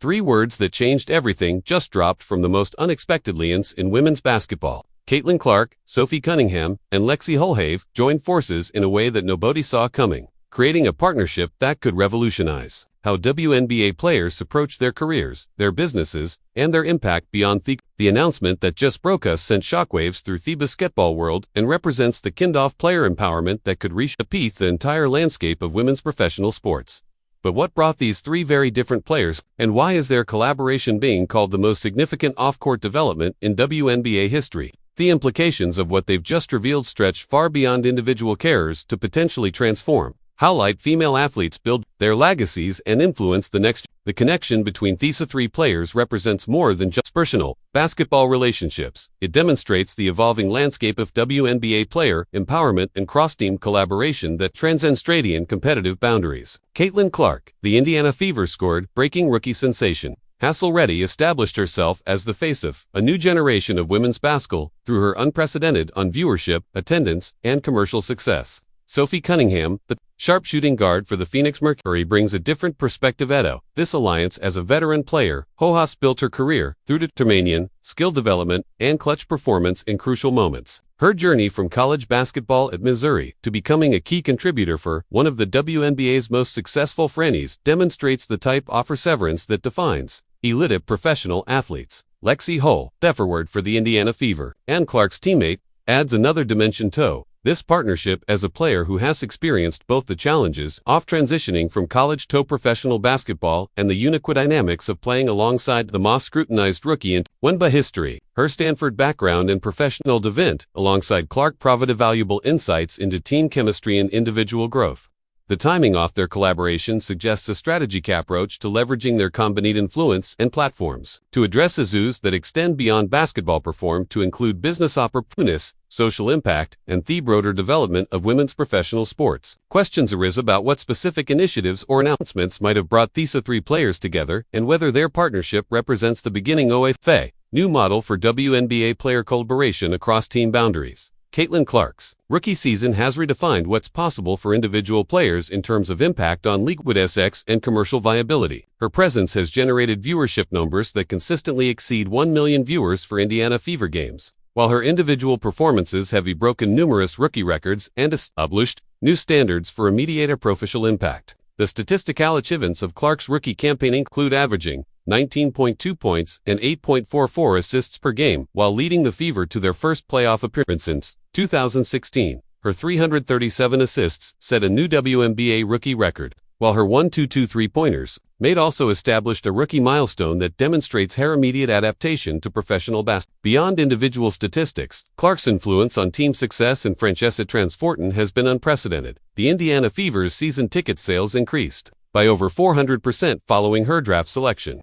Three words that changed everything just dropped from the most unexpected lions in women's basketball. Caitlin Clark, Sophie Cunningham, and Lexie Hull have joined forces in a way that nobody saw coming, creating a partnership that could revolutionize how WNBA players approach their careers, their businesses, and their impact beyond the announcement that just broke us sent shockwaves through the basketball world and represents the kind of player empowerment that could reshape the entire landscape of women's professional sports. But what brought these three very different players, and why is their collaboration being called the most significant off-court development in WNBA history? The implications of what they've just revealed stretch far beyond individual carers to potentially transform how light female athletes build their legacies and influence the next. The connection between these three players represents more than just personal basketball relationships. It demonstrates the evolving landscape of WNBA player empowerment and cross-team collaboration that transcends trading competitive boundaries. Caitlin Clark, the Indiana Fever scored-breaking rookie sensation, has already established herself as the face of a new generation of women's basketball through her unprecedented on viewership, attendance, and commercial success. Sophie Cunningham, the sharpshooting guard for the Phoenix Mercury, brings a different perspective. This alliance as a veteran player, has built her career through determination, skill development, and clutch performance in crucial moments. Her journey from college basketball at Missouri to becoming a key contributor for one of the WNBA's most successful franchises demonstrates the type of perseverance that defines elite professional athletes. Lexie Hull, the forward for the Indiana Fever, and Clark's teammate, adds another dimension to this partnership as a player who has experienced both the challenges of transitioning from college to professional basketball and the unique dynamics of playing alongside the most scrutinized rookie in WNBA history. Her Stanford background and professional development alongside Clark provided valuable insights into team chemistry and individual growth. The timing of their collaboration suggests a strategic approach to leveraging their combined influence and platforms to address issues that extend beyond basketball perform to include business opportunities, social impact, and the broader development of women's professional sports. Questions arise about what specific initiatives or announcements might have brought these three players together and whether their partnership represents the beginning of a new model for WNBA player collaboration across team boundaries. Caitlin Clark's rookie season has redefined what's possible for individual players in terms of impact on league SX and commercial viability. Her presence has generated viewership numbers that consistently exceed 1 million viewers for Indiana Fever games, while her individual performances have broken numerous rookie records and established new standards for immediate professional impact. The statistical achievements of Clark's rookie campaign include averaging 19.2 points and 8.44 assists per game, while leading the Fever to their first playoff appearance since 2016. Her 337 assists set a new WNBA rookie record, while her 1-2-2 three-pointers made also established a rookie milestone that demonstrates her immediate adaptation to professional basketball. Beyond individual statistics, Clark's influence on team success and franchise transportation has been unprecedented. The Indiana Fever's season ticket sales increased by over 400% following her draft selection,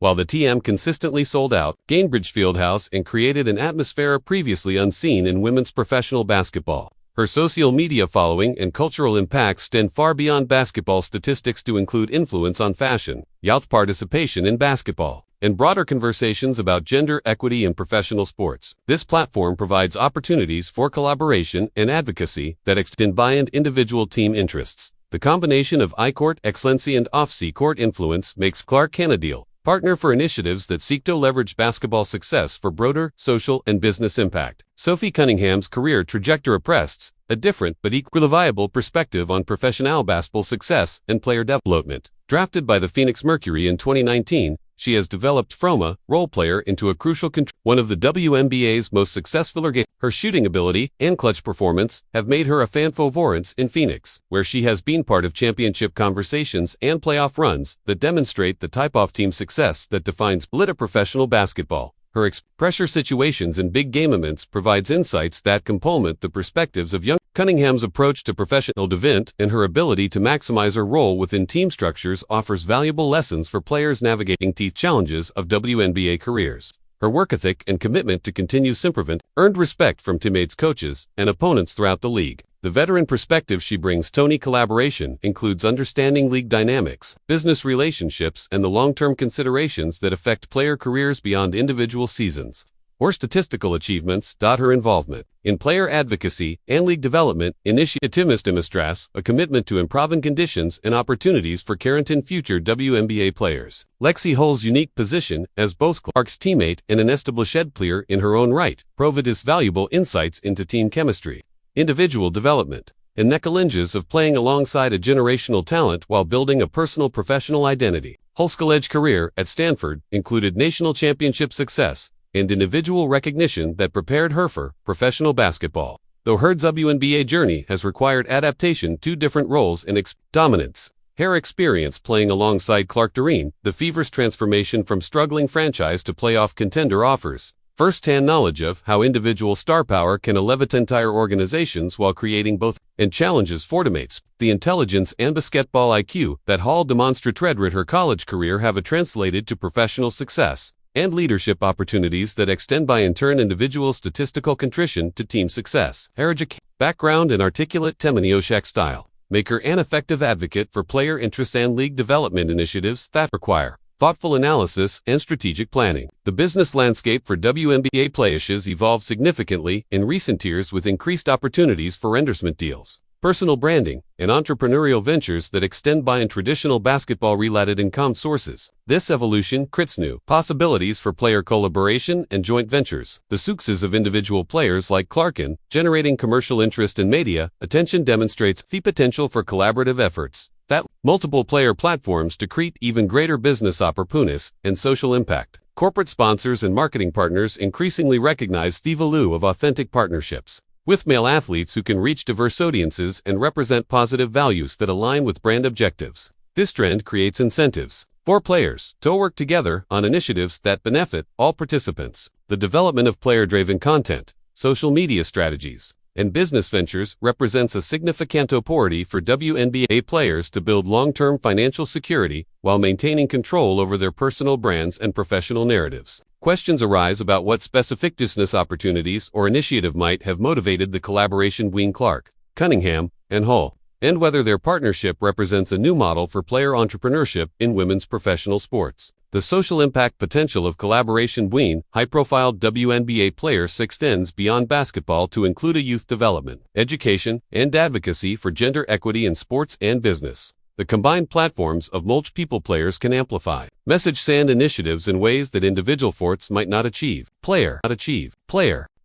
while the TM consistently sold out Gainbridge Fieldhouse and created an atmosphere previously unseen in women's professional basketball. Her social media following and cultural impact extend far beyond basketball statistics to include influence on fashion, youth participation in basketball, and broader conversations about gender equity in professional sports. This platform provides opportunities for collaboration and advocacy that extend beyond individual team interests. The combination of on-court excellency and off-court influence makes Clark an ideal partner for initiatives that seek to leverage basketball success for broader social and business impact. Sophie Cunningham's career trajectory prests a different but equally viable perspective on professional basketball success and player development. Drafted by the Phoenix Mercury in 2019, she has developed from a role player into a crucial one of the WNBA's most successful games. Her shooting ability and clutch performance have made her a fan favorite in Phoenix, where she has been part of championship conversations and playoff runs that demonstrate the type of team success that defines elite professional basketball. Her pressure situations in big game moments provides insights that complement the perspectives of young Cunningham's approach to professional development, and her ability to maximize her role within team structures offers valuable lessons for players navigating the challenges of WNBA careers. Her work ethic and commitment to continuous improvement earned respect from teammates, coaches, and opponents throughout the league. The veteran perspective she brings to collaboration includes understanding league dynamics, business relationships, and the long-term considerations that affect player careers beyond individual seasons. or statistical achievements. Her involvement in player advocacy and league development demonstrates a commitment to improving conditions and opportunities for current and future WNBA players. Lexie Hull's unique position as both Clark's teammate and an established player in her own right provides valuable insights into team chemistry, individual development, and the challenges of playing alongside a generational talent while building a personal professional identity. Hull's college career at Stanford included national championship success and individual recognition that prepared her for professional basketball. Though her WNBA journey has required adaptation to different roles and dominance, her experience playing alongside Clark Doreen, the Fever's transformation from struggling franchise to playoff contender offers first-hand knowledge of how individual star power can elevate entire organizations while creating both and challenges for teammates. The intelligence and basketball IQ that Hull demonstrated throughout her college career have translated to professional success and leadership opportunities that extend by in turn individual statistical contribution to team success. Her background and articulate Temanioshak style make her an effective advocate for player interests and league development initiatives that require thoughtful analysis and strategic planning. The business landscape for WNBA players has evolved significantly in recent years with increased opportunities for endorsement deals, personal branding, and entrepreneurial ventures that extend beyond traditional basketball-related income sources. This evolution creates new possibilities for player collaboration and joint ventures. The success of individual players like Clarkin, generating commercial interest in media attention demonstrates the potential for collaborative efforts that multiple player platforms to create even greater business opportunities and social impact. Corporate sponsors and marketing partners increasingly recognize the value of authentic partnerships with male athletes who can reach diverse audiences and represent positive values that align with brand objectives. This trend creates incentives for players to work together on initiatives that benefit all participants. The development of player-driven content, social media strategies, and business ventures represents a significant opportunity for WNBA players to build long-term financial security while maintaining control over their personal brands and professional narratives. Questions arise about what specific business opportunities or initiative might have motivated the collaboration between Clark, Cunningham, and Hull, and whether their partnership represents a new model for player entrepreneurship in women's professional sports. The social impact potential of collaboration between high-profile WNBA players extends beyond basketball to include a youth development, education, and advocacy for gender equity in sports and business. The combined platforms of multiple players can amplify message send initiatives in ways that individual forts might not achieve. Player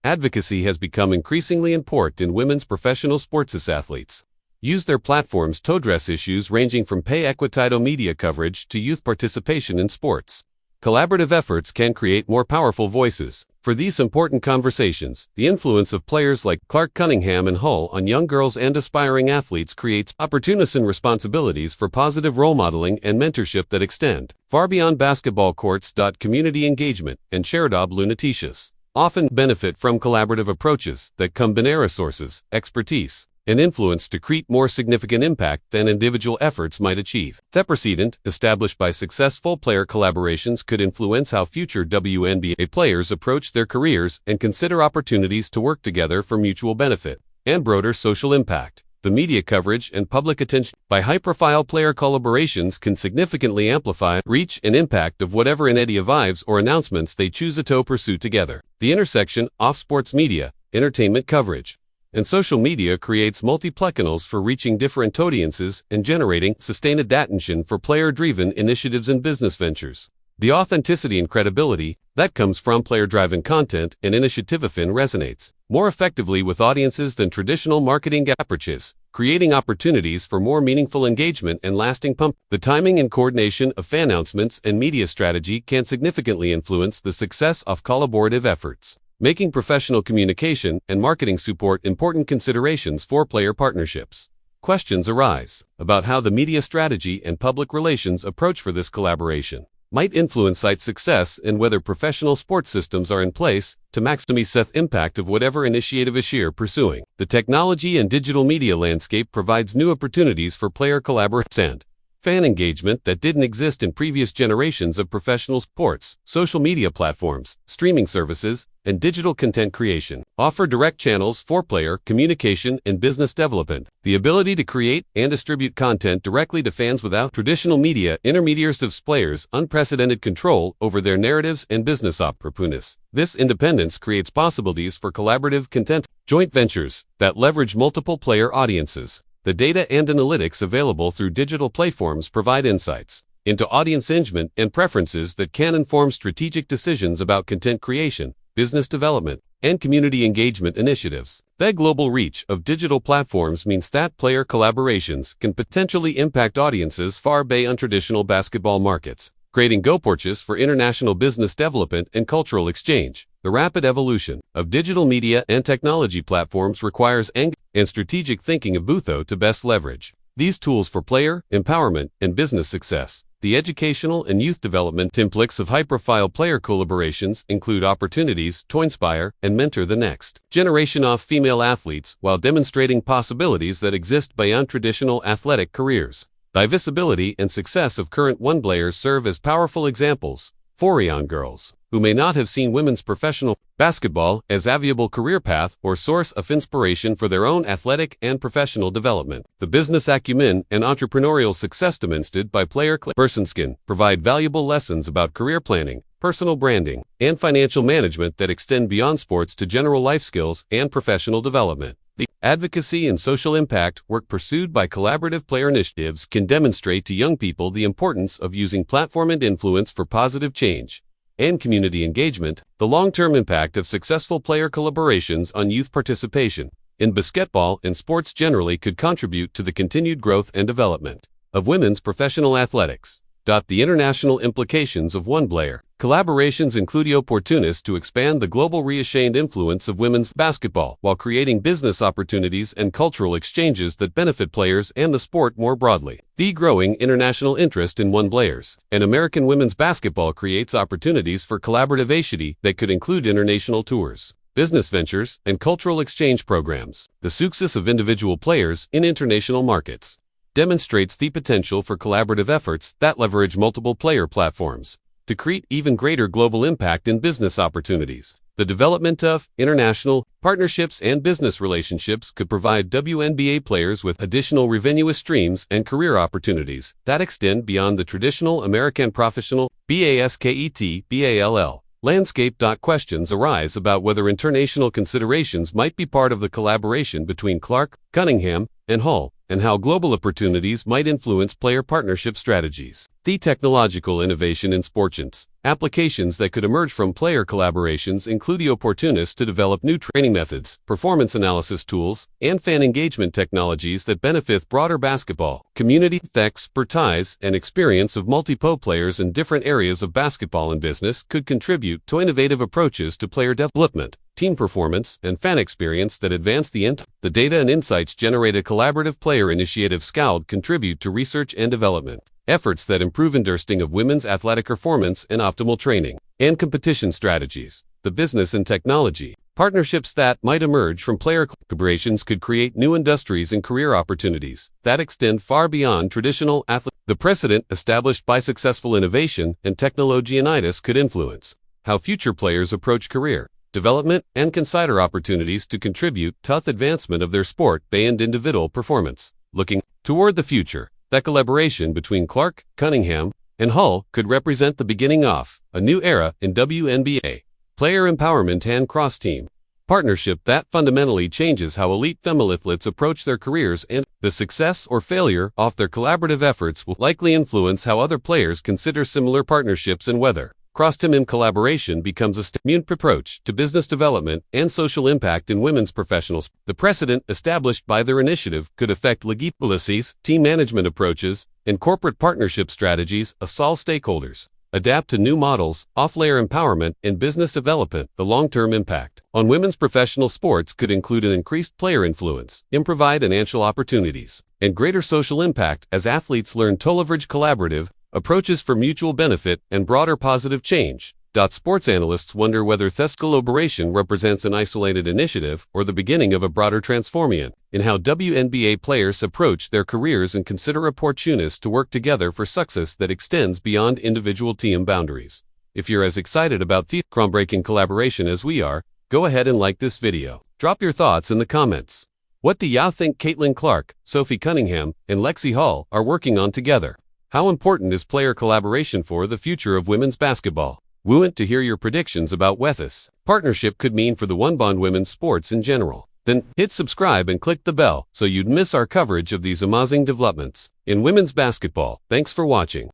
advocacy has become increasingly important in women's professional sports as athletes use their platforms to address issues ranging from pay equity to media coverage to youth participation in sports. Collaborative efforts can create more powerful voices. For these important conversations, the influence of players like Clark, Cunningham, and Hull on young girls and aspiring athletes creates opportunities and responsibilities for positive role modeling and mentorship that extend far beyond basketball courts. Community engagement and shared lunatics often benefit from collaborative approaches that combine resources, expertise, and influence to create more significant impact than individual efforts might achieve. The precedent established by successful player collaborations could influence how future WNBA players approach their careers and consider opportunities to work together for mutual benefit and broader social impact. The media coverage and public attention by high-profile player collaborations can significantly amplify reach and impact of whatever initiatives or announcements they choose to pursue together. The intersection of sports media, entertainment coverage, and social media creates multiple channels for reaching different audiences and generating sustained attention for player-driven initiatives and business ventures. The authenticity and credibility that comes from player-driven content and initiative resonates more effectively with audiences than traditional marketing approaches, creating opportunities for more meaningful engagement and lasting pump. The timing and coordination of fan announcements and media strategy can significantly influence the success of collaborative efforts, making professional communication and marketing support important considerations for player partnerships. Questions arise about how the media strategy and public relations approach for this collaboration might influence site success and whether professional sports systems are in place to maximize the impact of whatever initiative is you're pursuing. The technology and digital media landscape provides new opportunities for player collaboration and fan engagement that didn't exist in previous generations of professional sports. Social media platforms, streaming services, and digital content creation offer direct channels for player communication and business development. The ability to create and distribute content directly to fans without traditional media intermediaries gives players unprecedented control over their narratives and business opportunities. This independence creates possibilities for collaborative content joint ventures that leverage multiple player audiences. The data and analytics available through digital platforms provide insights into audience engagement and preferences that can inform strategic decisions about content creation, business development, and community engagement initiatives. The global reach of digital platforms means that player collaborations can potentially impact audiences far beyond traditional basketball markets, creating opportunities for international business development and cultural exchange. The rapid evolution of digital media and technology platforms requires and strategic thinking of both to best leverage these tools for player empowerment and business success. The educational and youth development templates of high-profile player collaborations include opportunities to inspire and mentor the next generation of female athletes while demonstrating possibilities that exist beyond traditional athletic careers. The visibility and success of current WNBA players serve as powerful examples for young girls who may not have seen women's professional basketball as a viable career path or source of inspiration for their own athletic and professional development. The business acumen and entrepreneurial success demonstrated by player persons can provide valuable lessons about career planning, personal branding, and financial management that extend beyond sports to general life skills and professional development. The advocacy and social impact work pursued by collaborative player initiatives can demonstrate to young people the importance of using platform and influence for positive change and community engagement. The long-term impact of successful player collaborations on youth participation in basketball and sports generally could contribute to the continued growth and development of women's professional athletics. The international implications of WNBA player collaborations include the opportunities to expand the global reassumed influence of women's basketball while creating business opportunities and cultural exchanges that benefit players and the sport more broadly. The growing international interest in WNBA players and American women's basketball creates opportunities for collaborativity that could include international tours, business ventures, and cultural exchange programs. The success of individual players in international markets demonstrates the potential for collaborative efforts that leverage multiple player platforms to create even greater global impact in business opportunities. The development of international partnerships and business relationships could provide WNBA players with additional revenue streams and career opportunities that extend beyond the traditional American professional BASKET/BALL landscape. Questions arise about whether international considerations might be part of the collaboration between Clark, Cunningham, and Hull, and how global opportunities might influence player partnership strategies. The technological innovation in sports applications that could emerge from player collaborations include the opportunities to develop new training methods, performance analysis tools, and fan engagement technologies that benefit broader basketball community. The expertise and experience of multiple players in different areas of basketball and business could contribute to innovative approaches to player development, team performance, and fan experience that advance the data and insights generated. Collaborative player initiative SCOUT contribute to research and development efforts that improve understanding of women's athletic performance and optimal training and competition strategies. The business and technology partnerships that might emerge from player collaborations could create new industries and career opportunities that extend far beyond traditional athletics. The precedent established by successful innovation and technology could influence how future players approach career development and consider opportunities to contribute to the advancement of their sport and individual performance. Looking toward the future, the collaboration between Clark, Cunningham, and Hull could represent the beginning of a new era in WNBA player empowerment and cross-team partnership that fundamentally changes how elite female athletes approach their careers, and the success or failure of their collaborative efforts will likely influence how other players consider similar partnerships and whether cross-team collaboration becomes a standard approach to business development and social impact in women's professionals. The precedent established by their initiative could affect league policies, team management approaches, and corporate partnership strategies as all stakeholders adapt to new models, off-layer empowerment, and business development. The long-term impact on women's professional sports could include an increased player influence, improved financial opportunities, and greater social impact as athletes learn to leverage collaborative approaches for mutual benefit and broader positive change. Sports analysts wonder whether this collaboration represents an isolated initiative or the beginning of a broader transformation in how WNBA players approach their careers and consider opportunities to work together for success that extends beyond individual team boundaries. If you're as excited about the groundbreaking collaboration as we are, go ahead and like this video. Drop your thoughts in the comments. What do y'all think Caitlin Clark, Sophie Cunningham, and Lexie Hull are working on together? How important is player collaboration for the future of women's basketball? We want to hear your predictions about what this partnership could mean for the one-bond women's sports in general. Then hit subscribe and click the bell so you'd miss our coverage of these amazing developments in women's basketball. Thanks for watching.